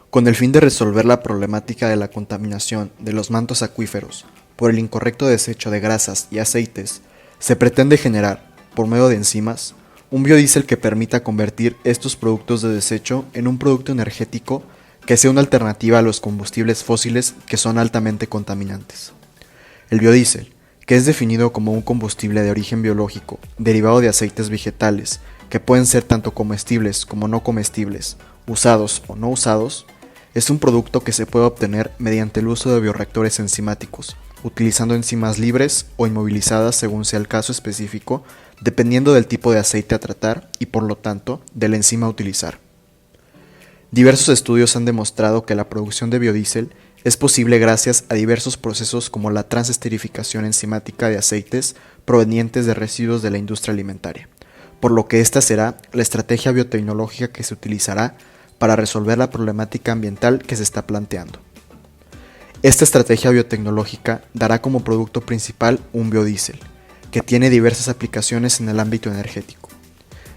Con el fin de resolver la problemática de la contaminación de los mantos acuíferos por el incorrecto desecho de grasas y aceites, se pretende generar, por medio de enzimas, un biodiesel que permita convertir estos productos de desecho en un producto energético que sea una alternativa a los combustibles fósiles que son altamente contaminantes. El biodiesel, que es definido como un combustible de origen biológico derivado de aceites vegetales que pueden ser tanto comestibles como no comestibles, usados o no usados, es un producto que se puede obtener mediante el uso de bioreactores enzimáticos, utilizando enzimas libres o inmovilizadas según sea el caso específico, dependiendo del tipo de aceite a tratar y por lo tanto de la enzima a utilizar. Diversos estudios han demostrado que la producción de biodiesel es posible gracias a diversos procesos como la transesterificación enzimática de aceites provenientes de residuos de la industria alimentaria, por lo que esta será la estrategia biotecnológica que se utilizará para resolver la problemática ambiental que se está planteando. Esta estrategia biotecnológica dará como producto principal un biodiesel, que tiene diversas aplicaciones en el ámbito energético.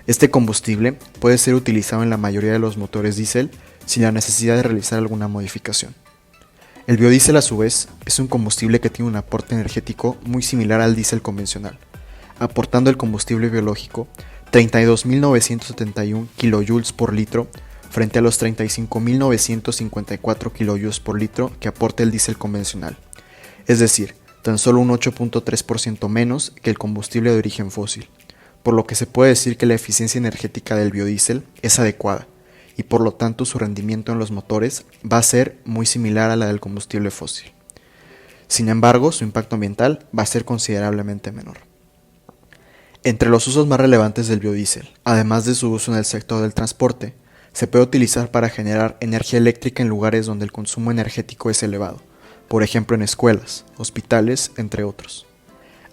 Este combustible puede ser utilizado en la mayoría de los motores diésel sin la necesidad de realizar alguna modificación. El biodiesel a su vez es un combustible que tiene un aporte energético muy similar al diésel convencional, aportando el combustible biológico 32.971 kJ por litro frente a los 35.954 kJ por litro que aporta el diésel convencional, es decir, tan solo un 8.3% menos que el combustible de origen fósil, por lo que se puede decir que la eficiencia energética del biodiesel es adecuada y por lo tanto su rendimiento en los motores va a ser muy similar a la del combustible fósil. Sin embargo, su impacto ambiental va a ser considerablemente menor. Entre los usos más relevantes del biodiesel, además de su uso en el sector del transporte, se puede utilizar para generar energía eléctrica en lugares donde el consumo energético es elevado, por ejemplo en escuelas, hospitales, entre otros.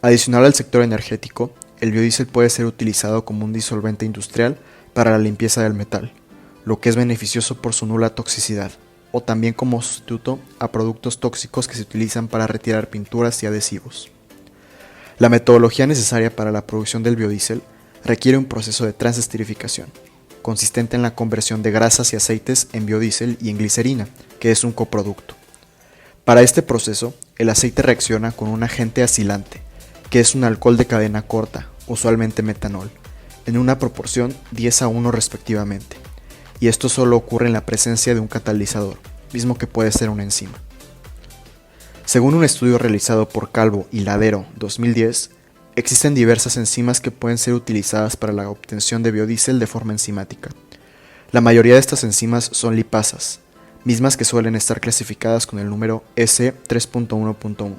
Adicional al sector energético, el biodiesel puede ser utilizado como un disolvente industrial para la limpieza del metal, lo que es beneficioso por su nula toxicidad, o también como sustituto a productos tóxicos que se utilizan para retirar pinturas y adhesivos. La metodología necesaria para la producción del biodiesel requiere un proceso de transesterificación, consistente en la conversión de grasas y aceites en biodiesel y en glicerina, que es un coproducto. Para este proceso, el aceite reacciona con un agente acilante, que es un alcohol de cadena corta, usualmente metanol, en una proporción 10:1 respectivamente, y esto solo ocurre en la presencia de un catalizador, mismo que puede ser una enzima. Según un estudio realizado por Calvo y Ladero 2010, existen diversas enzimas que pueden ser utilizadas para la obtención de biodiesel de forma enzimática. La mayoría de estas enzimas son lipasas, mismas que suelen estar clasificadas con el número S3.1.1.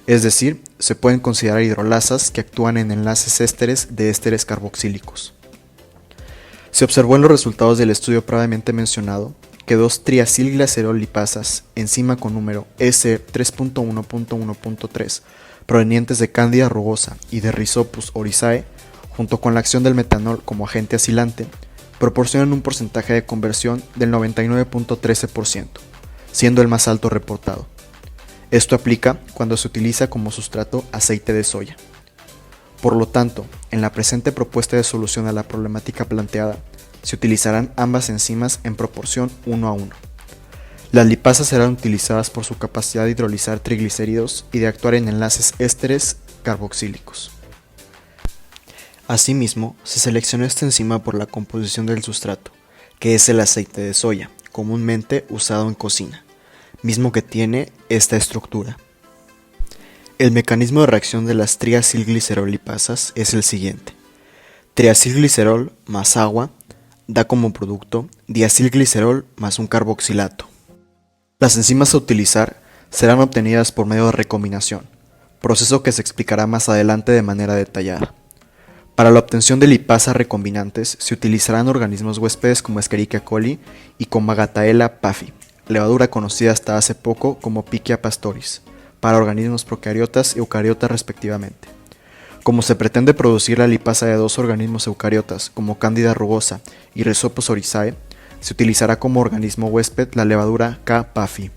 Es decir, se pueden considerar hidrolasas que actúan en enlaces ésteres de ésteres carboxílicos. Se observó en los resultados del estudio previamente mencionado que dos triacilglicerol lipasas, enzima con número S3.1.1.3, provenientes de Candida rugosa y de Rhizopus oryzae, junto con la acción del metanol como agente acilante, proporcionan un porcentaje de conversión del 99.13%, siendo el más alto reportado. Esto aplica cuando se utiliza como sustrato aceite de soya. Por lo tanto, en la presente propuesta de solución a la problemática planteada, se utilizarán ambas enzimas en proporción 1:1. Las lipasas serán utilizadas por su capacidad de hidrolizar triglicéridos y de actuar en enlaces ésteres carboxílicos. Asimismo, se seleccionó esta enzima por la composición del sustrato, que es el aceite de soya, comúnmente usado en cocina, mismo que tiene esta estructura. El mecanismo de reacción de las triacilglicerol lipasas es el siguiente. Triacilglicerol más agua da como producto diacilglicerol más un carboxilato. Las enzimas a utilizar serán obtenidas por medio de recombinación, proceso que se explicará más adelante de manera detallada. Para la obtención de lipasas recombinantes se utilizarán organismos huéspedes como Escherichia coli y Comagataella phafi, levadura conocida hasta hace poco como Pichia pastoris, para organismos procariotas y eucariotas respectivamente. Como se pretende producir la lipasa de dos organismos eucariotas como Candida rugosa y Rhizopus oryzae, se utilizará como organismo huésped la levadura K. phafi.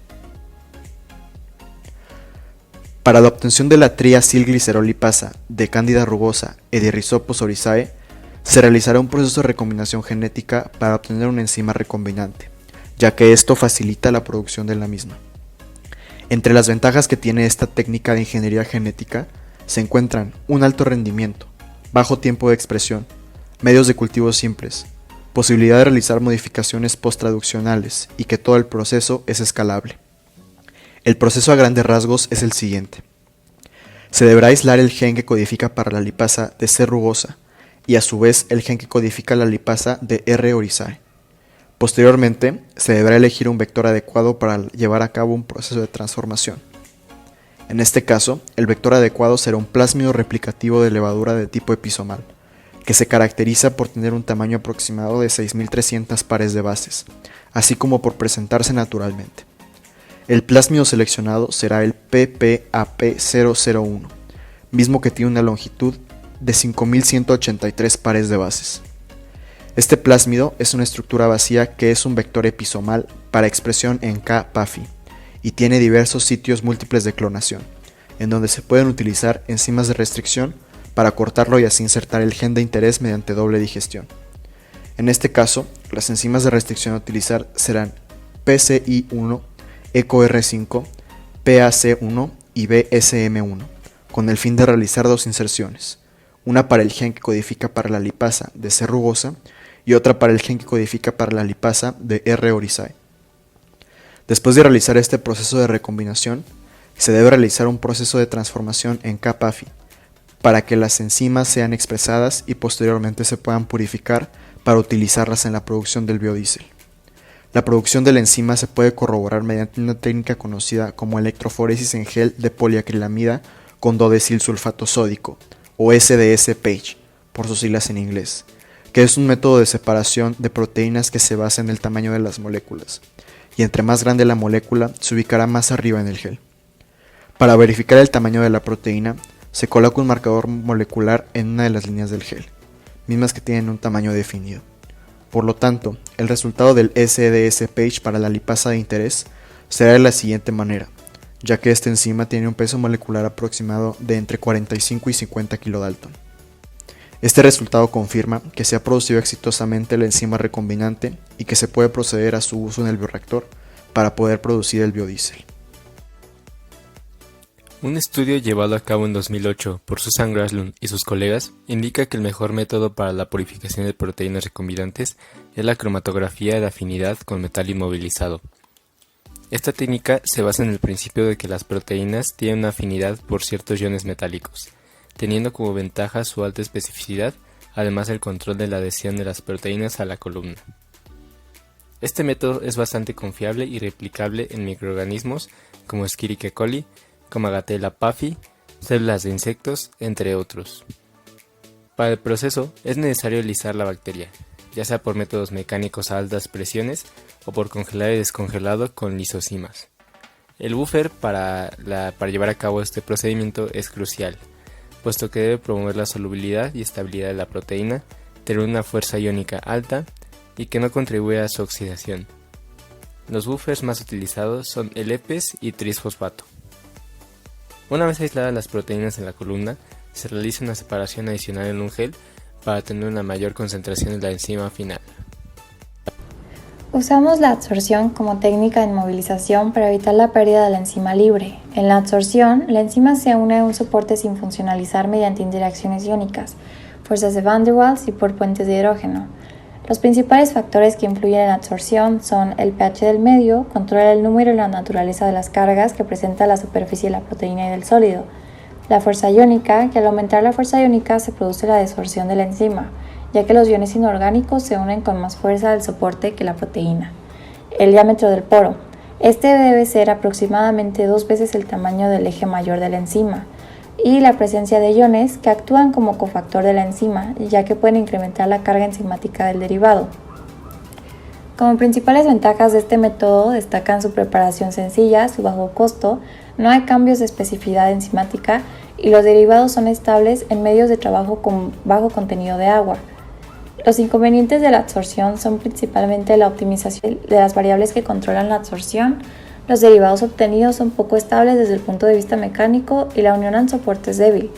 Para la obtención de la triacilglicerol lipasa de Candida rugosa y de Rhizopus oryzae, se realizará un proceso de recombinación genética para obtener una enzima recombinante, ya que esto facilita la producción de la misma. Entre las ventajas que tiene esta técnica de ingeniería genética se encuentran un alto rendimiento, bajo tiempo de expresión, medios de cultivo simples, posibilidad de realizar modificaciones posttraduccionales y que todo el proceso es escalable. El proceso a grandes rasgos es el siguiente. Se deberá aislar el gen que codifica para la lipasa de C. rugosa y a su vez el gen que codifica la lipasa de R. oryzae. Posteriormente, se deberá elegir un vector adecuado para llevar a cabo un proceso de transformación. En este caso, el vector adecuado será un plásmido replicativo de levadura de tipo episomal, que se caracteriza por tener un tamaño aproximado de 6.300 pares de bases, así como por presentarse naturalmente. El plásmido seleccionado será el PPAP001, mismo que tiene una longitud de 5.183 pares de bases. Este plásmido es una estructura vacía que es un vector episomal para expresión en K-PAFI y tiene diversos sitios múltiples de clonación, en donde se pueden utilizar enzimas de restricción para cortarlo y así insertar el gen de interés mediante doble digestión. En este caso, las enzimas de restricción a utilizar serán PCI1, EcoR5, PAC1 y BSM1, con el fin de realizar dos inserciones, una para el gen que codifica para la lipasa de C. rugosa y otra para el gen que codifica para la lipasa de R. oryzae. Después de realizar este proceso de recombinación, se debe realizar un proceso de transformación en K-PAFI para que las enzimas sean expresadas y posteriormente se puedan purificar para utilizarlas en la producción del biodiesel. La producción de la enzima se puede corroborar mediante una técnica conocida como electroforesis en gel de poliacrilamida con dodesilsulfato sódico, o SDS-PAGE, por sus siglas en inglés, que es un método de separación de proteínas que se basa en el tamaño de las moléculas, y entre más grande la molécula, se ubicará más arriba en el gel. Para verificar el tamaño de la proteína, se coloca un marcador molecular en una de las líneas del gel, mismas que tienen un tamaño definido. Por lo tanto, el resultado del SDS-PAGE para la lipasa de interés será de la siguiente manera, ya que esta enzima tiene un peso molecular aproximado de entre 45 y 50 kilodalton. Este resultado confirma que se ha producido exitosamente la enzima recombinante y que se puede proceder a su uso en el bioreactor para poder producir el biodiesel. Un estudio llevado a cabo en 2008 por Susan Graslund y sus colegas indica que el mejor método para la purificación de proteínas recombinantes es la cromatografía de afinidad con metal inmovilizado. Esta técnica se basa en el principio de que las proteínas tienen una afinidad por ciertos iones metálicos, teniendo como ventaja su alta especificidad, además del control de la adhesión de las proteínas a la columna. Este método es bastante confiable y replicable en microorganismos como Escherichia coli, Comagatella paphi, células de insectos, entre otros. Para el proceso es necesario lisar la bacteria, ya sea por métodos mecánicos a altas presiones o por congelar y descongelado con lisosimas. El buffer para llevar a cabo este procedimiento es crucial, puesto que debe promover la solubilidad y estabilidad de la proteína, tener una fuerza iónica alta y que no contribuya a su oxidación. Los buffers más utilizados son el EPES y trisfosfato. Una vez aisladas las proteínas en la columna, se realiza una separación adicional en un gel para tener una mayor concentración de la enzima final. Usamos la adsorción como técnica de inmovilización para evitar la pérdida de la enzima libre. En la adsorción, la enzima se une a un soporte sin funcionalizar mediante interacciones iónicas, fuerzas de Van der Waals y por puentes de hidrógeno. Los principales factores que influyen en la adsorción son el pH del medio, controla el número y la naturaleza de las cargas que presenta la superficie de la proteína y del sólido, la fuerza iónica, que al aumentar la fuerza iónica se produce la desorción de la enzima, ya que los iones inorgánicos se unen con más fuerza al soporte que la proteína. El diámetro del poro. Este debe ser aproximadamente 2 veces el tamaño del eje mayor de la enzima. Y la presencia de iones que actúan como cofactor de la enzima, ya que pueden incrementar la carga enzimática del derivado. Como principales ventajas de este método destacan su preparación sencilla, su bajo costo, no hay cambios de especificidad enzimática y los derivados son estables en medios de trabajo con bajo contenido de agua. Los inconvenientes de la adsorción son principalmente la optimización de las variables que controlan la adsorción, los derivados obtenidos son poco estables desde el punto de vista mecánico y la unión al soporte es débil.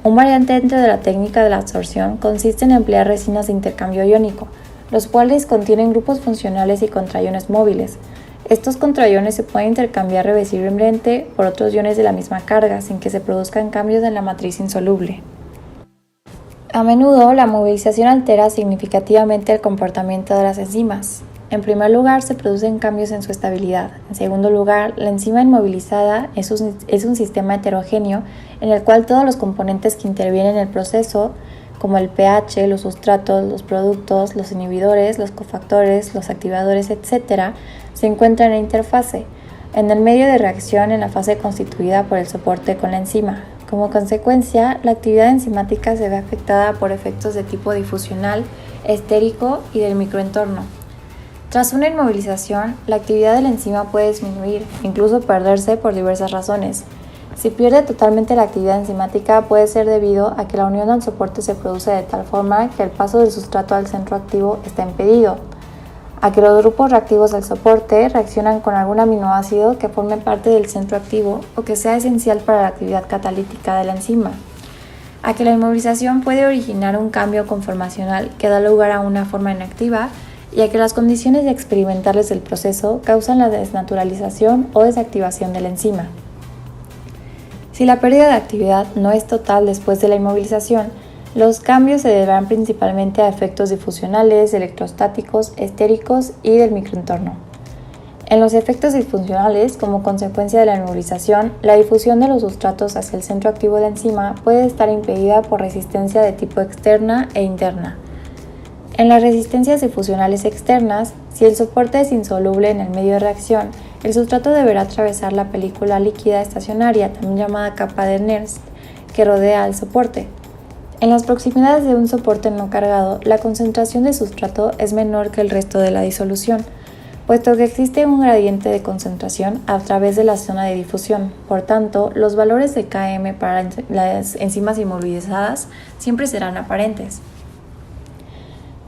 Un variante dentro de la técnica de la adsorción consiste en emplear resinas de intercambio iónico. los cuales contienen grupos funcionales y contraiones móviles. Estos contraiones se pueden intercambiar reversiblemente por otros iones de la misma carga, sin que se produzcan cambios en la matriz insoluble. A menudo, la movilización altera significativamente el comportamiento de las enzimas. En primer lugar, se producen cambios en su estabilidad. En segundo lugar, la enzima inmovilizada es un sistema heterogéneo en el cual todos los componentes que intervienen en el proceso, como el pH, los sustratos, los productos, los inhibidores, los cofactores, los activadores, etc., se encuentran en interfase, en el medio de reacción en la fase constituida por el soporte con la enzima. Como consecuencia, la actividad enzimática se ve afectada por efectos de tipo difusional, estérico y del microentorno. Tras una inmovilización, la actividad de la enzima puede disminuir, incluso perderse por diversas razones. Si pierde totalmente la actividad enzimática, puede ser debido a que la unión al soporte se produce de tal forma que el paso del sustrato al centro activo está impedido, a que los grupos reactivos del soporte reaccionan con algún aminoácido que forme parte del centro activo o que sea esencial para la actividad catalítica de la enzima, a que la inmovilización puede originar un cambio conformacional que da lugar a una forma inactiva y a que las condiciones experimentales del proceso causan la desnaturalización o desactivación de la enzima. Si la pérdida de actividad no es total después de la inmovilización, los cambios se deberán principalmente a efectos difusionales, electrostáticos, estéricos y del microentorno. En los efectos disfuncionales, como consecuencia de la inmovilización, la difusión de los sustratos hacia el centro activo de la enzima puede estar impedida por resistencia de tipo externa e interna. En las resistencias difusionales externas, si el soporte es insoluble en el medio de reacción, el sustrato deberá atravesar la película líquida estacionaria, también llamada capa de Nernst, que rodea al soporte. En las proximidades de un soporte no cargado, la concentración de sustrato es menor que el resto de la disolución, puesto que existe un gradiente de concentración a través de la zona de difusión. Por tanto, los valores de Km para las enzimas inmovilizadas siempre serán aparentes.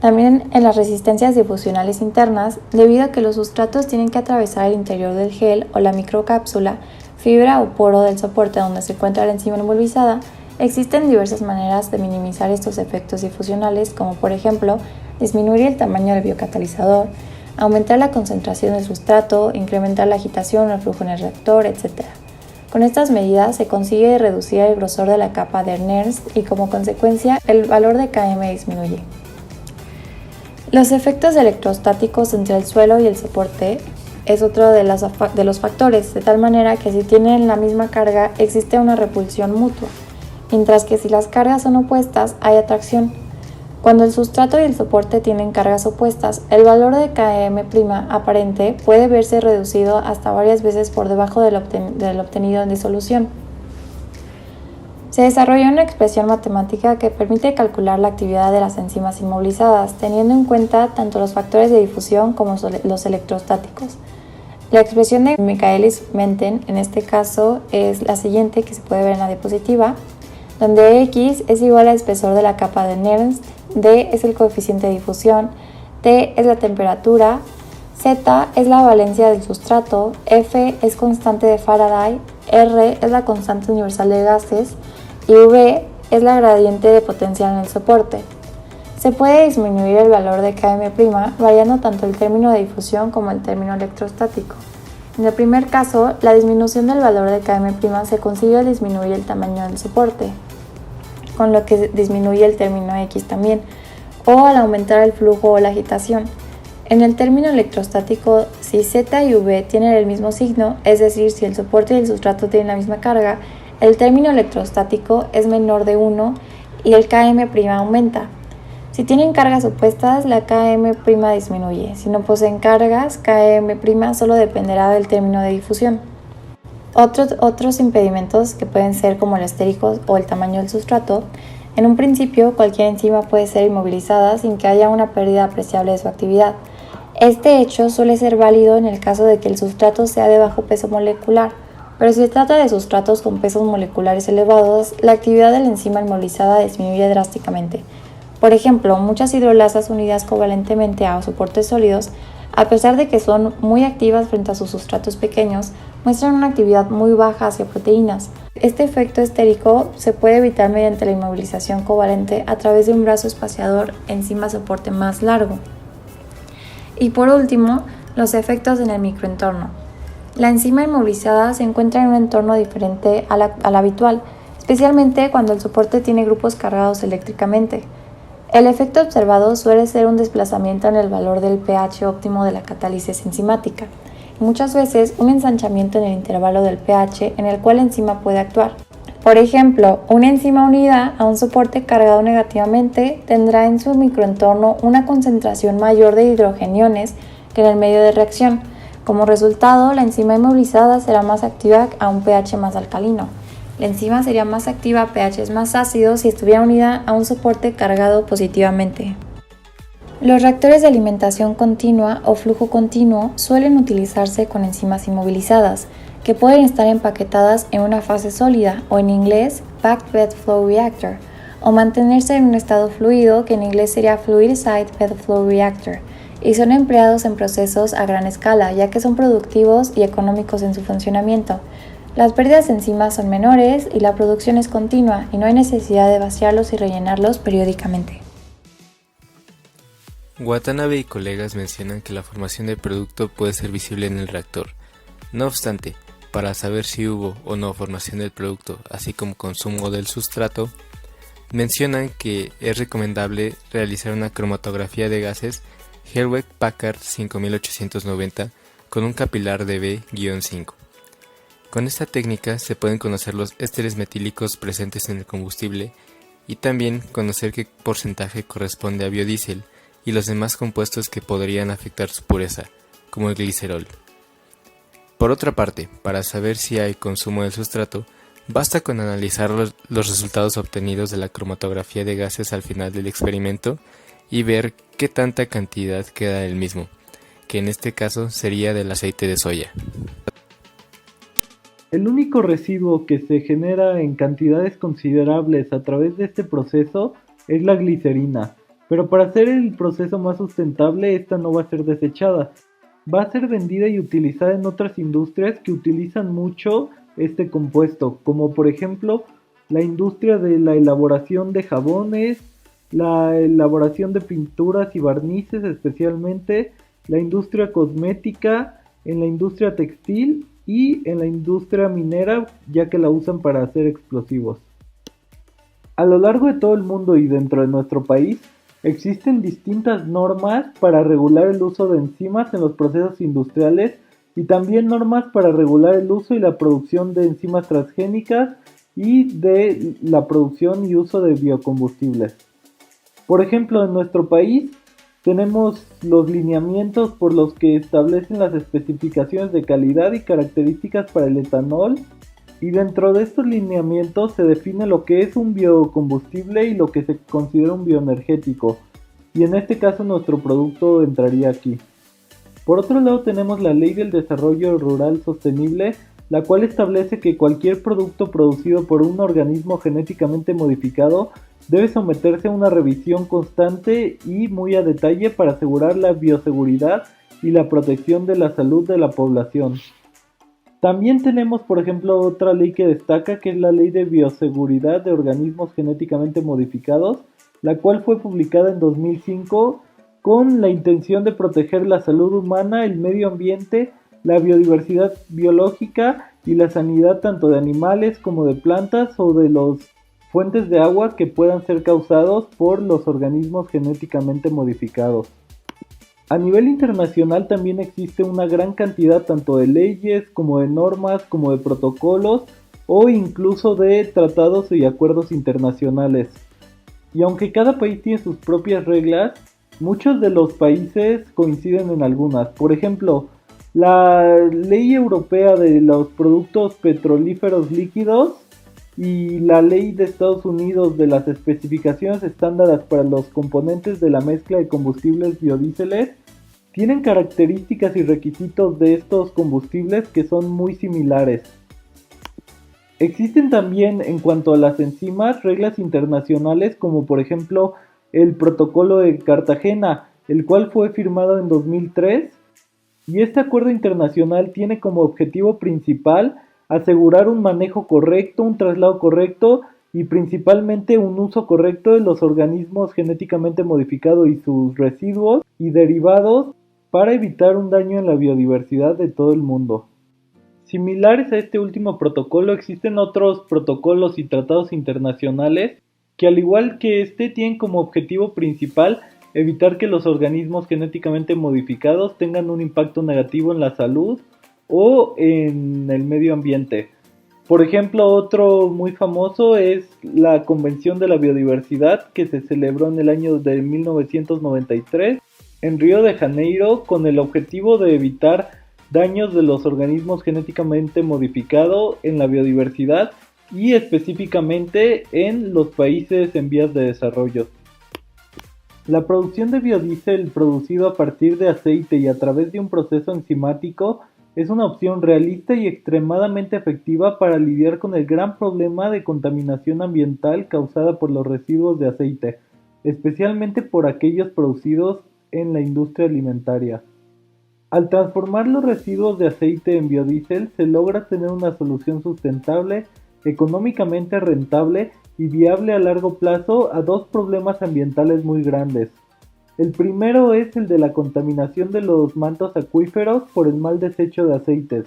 También en las resistencias difusionales internas, debido a que los sustratos tienen que atravesar el interior del gel o la microcápsula, fibra o poro del soporte donde se encuentra la enzima inmovilizada, existen diversas maneras de minimizar estos efectos difusionales, como por ejemplo, disminuir el tamaño del biocatalizador, aumentar la concentración del sustrato, incrementar la agitación o el flujo en el reactor, etc. Con estas medidas se consigue reducir el grosor de la capa de Nernst y como consecuencia el valor de Km disminuye. Los efectos electrostáticos entre el suelo y el soporte es otro de los factores, de tal manera que si tienen la misma carga existe una repulsión mutua, mientras que si las cargas son opuestas hay atracción. Cuando el sustrato y el soporte tienen cargas opuestas, el valor de Km' aparente puede verse reducido hasta varias veces por debajo del obtenido en disolución. Se desarrolló una expresión matemática que permite calcular la actividad de las enzimas inmovilizadas, teniendo en cuenta tanto los factores de difusión como los electrostáticos. La expresión de Michaelis-Menten en este caso es la siguiente, que se puede ver en la diapositiva, donde X es igual al espesor de la capa de Nernst, D es el coeficiente de difusión, T es la temperatura, Z es la valencia del sustrato, F es constante de Faraday, R es la constante universal de gases y V es la gradiente de potencial en el soporte. Se puede disminuir el valor de Km' variando tanto el término de difusión como el término electrostático. En el primer caso, la disminución del valor de Km' se consigue al disminuir el tamaño del soporte, con lo que disminuye el término X también, o al aumentar el flujo o la agitación. En el término electrostático, si Z y V tienen el mismo signo, es decir, si el soporte y el sustrato tienen la misma carga, el término electrostático es menor de 1 y el Km' aumenta. Si tienen cargas opuestas, la Km' disminuye. Si no poseen cargas, Km' solo dependerá del término de difusión. Otros impedimentos que pueden ser como el estérico o el tamaño del sustrato. En un principio, cualquier enzima puede ser inmovilizada sin que haya una pérdida apreciable de su actividad. Este hecho suele ser válido en el caso de que el sustrato sea de bajo peso molecular, pero si se trata de sustratos con pesos moleculares elevados, la actividad de la enzima inmovilizada disminuye drásticamente. Por ejemplo, muchas hidrolasas unidas covalentemente a soportes sólidos, a pesar de que son muy activas frente a sus sustratos pequeños, muestran una actividad muy baja hacia proteínas. Este efecto estérico se puede evitar mediante la inmovilización covalente a través de un brazo espaciador enzima-soporte más largo. Y por último, los efectos en el microentorno. La enzima inmovilizada se encuentra en un entorno diferente al habitual, especialmente cuando el soporte tiene grupos cargados eléctricamente. El efecto observado suele ser un desplazamiento en el valor del pH óptimo de la catálisis enzimática, y muchas veces un ensanchamiento en el intervalo del pH en el cual la enzima puede actuar. Por ejemplo, una enzima unida a un soporte cargado negativamente tendrá en su microentorno una concentración mayor de hidrogeniones que en el medio de reacción. Como resultado, la enzima inmovilizada será más activa a un pH más alcalino. La enzima sería más activa a pHs más ácidos si estuviera unida a un soporte cargado positivamente. Los reactores de alimentación continua o flujo continuo suelen utilizarse con enzimas inmovilizadas, que pueden estar empaquetadas en una fase sólida o en inglés Packed Bed Flow Reactor, o mantenerse en un estado fluido que en inglés sería Fluid Side Bed Flow Reactor, y son empleados en procesos a gran escala ya que son productivos y económicos en su funcionamiento. Las pérdidas de enzimas son menores y la producción es continua y no hay necesidad de vaciarlos y rellenarlos periódicamente. Watanabe y colegas mencionan que la formación del producto puede ser visible en el reactor. No obstante, para saber si hubo o no formación del producto, así como consumo del sustrato, mencionan que es recomendable realizar una cromatografía de gases Hewlett-Packard 5890 con un capilar de B-5. Con esta técnica se pueden conocer los ésteres metílicos presentes en el combustible y también conocer qué porcentaje corresponde a biodiesel y los demás compuestos que podrían afectar su pureza, como el glicerol. Por otra parte, para saber si hay consumo del sustrato, basta con analizar los resultados obtenidos de la cromatografía de gases al final del experimento y ver qué tanta cantidad queda del mismo, que en este caso sería del aceite de soya. El único residuo que se genera en cantidades considerables a través de este proceso es la glicerina, pero para hacer el proceso más sustentable esta no va a ser desechada, va a ser vendida y utilizada en otras industrias que utilizan mucho este compuesto, como por ejemplo la industria de la elaboración de jabones, la elaboración de pinturas y barnices especialmente, la industria cosmética, en la industria textil y en la industria minera, ya que la usan para hacer explosivos. A lo largo de todo el mundo y dentro de nuestro país, existen distintas normas para regular el uso de enzimas en los procesos industriales y también normas para regular el uso y la producción de enzimas transgénicas y de la producción y uso de biocombustibles. Por ejemplo, en nuestro país tenemos los lineamientos por los que establecen las especificaciones de calidad y características para el etanol, y dentro de estos lineamientos se define lo que es un biocombustible y lo que se considera un bioenergético, y en este caso nuestro producto entraría aquí. Por otro lado tenemos la Ley del Desarrollo Rural Sostenible, la cual establece que cualquier producto producido por un organismo genéticamente modificado debe someterse a una revisión constante y muy a detalle para asegurar la bioseguridad y la protección de la salud de la población. También tenemos, por ejemplo, otra ley que destaca, que es la Ley de Bioseguridad de Organismos Genéticamente Modificados, la cual fue publicada en 2005 con la intención de proteger la salud humana, el medio ambiente, la biodiversidad biológica y la sanidad tanto de animales como de plantas o de los fuentes de agua que puedan ser causados por los organismos genéticamente modificados. A nivel internacional también existe una gran cantidad tanto de leyes como de normas, como de protocolos o incluso de tratados y acuerdos internacionales. Y aunque cada país tiene sus propias reglas, muchos de los países coinciden en algunas. Por ejemplo, la ley europea de los productos petrolíferos líquidos y la ley de Estados Unidos de las especificaciones estándares para los componentes de la mezcla de combustibles biodíseles tienen características y requisitos de estos combustibles que son muy similares. Existen también, en cuanto a las enzimas, reglas internacionales como por ejemplo el Protocolo de Cartagena, el cual fue firmado en 2003, y este acuerdo internacional tiene como objetivo principal asegurar un manejo correcto, un traslado correcto y principalmente un uso correcto de los organismos genéticamente modificados y sus residuos y derivados para evitar un daño en la biodiversidad de todo el mundo. Similares a este último protocolo, existen otros protocolos y tratados internacionales que, al igual que este, tienen como objetivo principal evitar que los organismos genéticamente modificados tengan un impacto negativo en la salud o en el medio ambiente. Por ejemplo, otro muy famoso es la Convención de la Biodiversidad, que se celebró en el año de 1993 en Río de Janeiro, con el objetivo de evitar daños de los organismos genéticamente modificados en la biodiversidad y específicamente en los países en vías de desarrollo. La producción de biodiesel producido a partir de aceite y a través de un proceso enzimático es una opción realista y extremadamente efectiva para lidiar con el gran problema de contaminación ambiental causada por los residuos de aceite, especialmente por aquellos producidos en la industria alimentaria. Al transformar los residuos de aceite en biodiesel, se logra tener una solución sustentable, económicamente rentable y viable a largo plazo a dos problemas ambientales muy grandes. El primero es el de la contaminación de los mantos acuíferos por el mal desecho de aceites,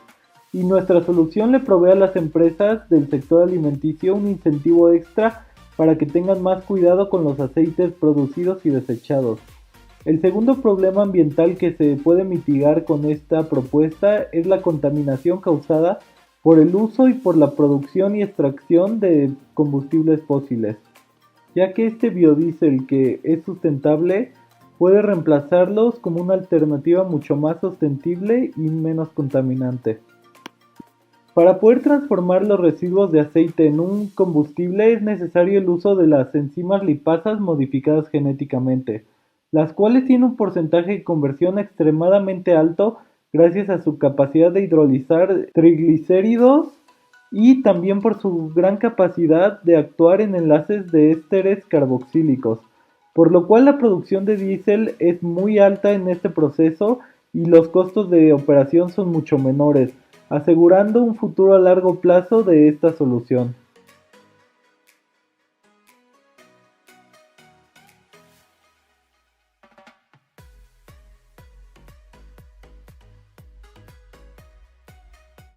y nuestra solución le provee a las empresas del sector alimenticio un incentivo extra para que tengan más cuidado con los aceites producidos y desechados. El segundo problema ambiental que se puede mitigar con esta propuesta es la contaminación causada por el uso y por la producción y extracción de combustibles fósiles, ya que este biodiesel, que es sustentable, puede reemplazarlos como una alternativa mucho más sostenible y menos contaminante. Para poder transformar los residuos de aceite en un combustible es necesario el uso de las enzimas lipasas modificadas genéticamente, las cuales tienen un porcentaje de conversión extremadamente alto gracias a su capacidad de hidrolizar triglicéridos y también por su gran capacidad de actuar en enlaces de ésteres carboxílicos, por lo cual la producción de diésel es muy alta en este proceso y los costos de operación son mucho menores, asegurando un futuro a largo plazo de esta solución.